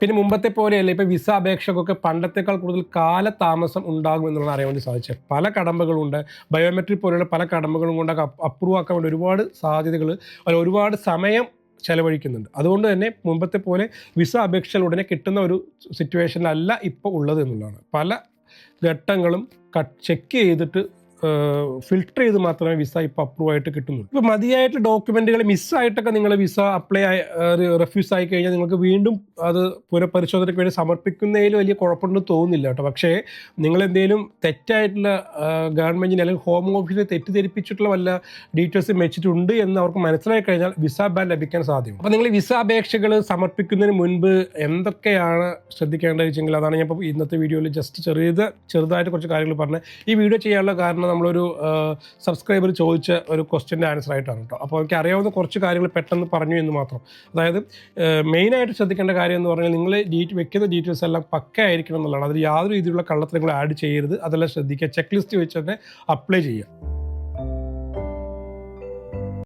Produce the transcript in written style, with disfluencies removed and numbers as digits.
പിന്നെ മുമ്പത്തെ പോലെയല്ല ഇപ്പോൾ വിസ അപേക്ഷകൊക്കെ പണ്ടത്തേക്കാൾ കൂടുതൽ കാലതാമസം ഉണ്ടാകുമെന്നുള്ളത് അറിയാൻ വേണ്ടി സാധിച്ചത്. പല കടമ്പകളുണ്ട്. ബയോമെട്രിക് പോലെയുള്ള പല കടമ്പകളും കൊണ്ടൊക്കെ അപ്രൂവ് ആക്കാൻ വേണ്ടി ഒരുപാട് സാധ്യതകൾ, ഒരുപാട് സമയം ചെലവഴിക്കുന്നുണ്ട്. അതുകൊണ്ട് തന്നെ മുമ്പത്തെ പോലെ വിസ അപേക്ഷകൾ ഉടനെ കിട്ടുന്ന ഒരു സിറ്റുവേഷനിലല്ല ഇപ്പോൾ ഉള്ളത് എന്നുള്ളതാണ്. പല ഘട്ടങ്ങളും ചെക്ക് ചെയ്തിട്ട് ഫിൽട്ടർ ചെയ്ത് മാത്രമേ വിസ ഇപ്പോൾ അപ്രൂവ് ആയിട്ട് കിട്ടുന്നുള്ളൂ. ഇപ്പോൾ മതിയായിട്ട് ഡോക്യുമെൻറ്റുകൾ മിസ്സായിട്ടൊക്കെ നിങ്ങൾ വിസ റെഫ്യൂസ് ആയി കഴിഞ്ഞാൽ നിങ്ങൾക്ക് വീണ്ടും അത് പുനഃപരിശോധനയ്ക്ക് വേണ്ടി സമർപ്പിക്കുന്നതിൽ വലിയ കുഴപ്പമുണ്ടെന്ന് തോന്നുന്നില്ല കേട്ടോ. പക്ഷേ നിങ്ങൾ എന്തെങ്കിലും തെറ്റായിട്ടുള്ള ഗവൺമെൻറ്റിന് അല്ലെങ്കിൽ ഹോം ഓഫീസിനെ തെറ്റിദ്ധരിപ്പിച്ചിട്ടുള്ള വല്ല ഡീറ്റെയിൽസും വെച്ചിട്ടുണ്ട് എന്ന് അവർക്ക് മനസ്സിലായി കഴിഞ്ഞാൽ വിസ ബാൻ ലഭിക്കാൻ സാധ്യത. അപ്പോൾ നിങ്ങൾ വിസ അപേക്ഷകൾ സമർപ്പിക്കുന്നതിന് മുൻപ് എന്തൊക്കെയാണ് ശ്രദ്ധിക്കേണ്ടത് വെച്ചെങ്കിൽ അതാണ് ഞാൻ ഇപ്പോൾ ഇന്നത്തെ വീഡിയോയിൽ ജസ്റ്റ് ചെറുതായിട്ട് കുറച്ച് കാര്യങ്ങൾ പറഞ്ഞത്. ഈ വീഡിയോ ചെയ്യാനുള്ള കാരണം നമ്മളൊരു സബ്സ്ക്രൈബർ ചോദിച്ച ഒരു ക്വസ്റ്റ്യൻ്റെ ആൻസർ ആയിട്ടാണ് കേട്ടോ. അപ്പോൾ എനിക്ക് അറിയാവുന്ന കുറച്ച് കാര്യങ്ങൾ പെട്ടെന്ന് പറഞ്ഞു എന്ന് മാത്രം. അതായത് മെയിനായിട്ട് ശ്രദ്ധിക്കേണ്ട കാര്യം എന്ന് പറഞ്ഞാൽ നിങ്ങൾ വെക്കുന്ന ഡീറ്റെയിൽസ് എല്ലാം പക്ക ആയിരിക്കണം എന്നുള്ളതാണ്. അതിൽ യാതൊരു രീതിയിലുള്ള കള്ളത്തരങ്ങളും ആഡ് ചെയ്യരുത്. അതെല്ലാം ശ്രദ്ധിക്കുക. ചെക്ക് ലിസ്റ്റ് വെച്ച് തന്നെ അപ്ലൈ ചെയ്യുക.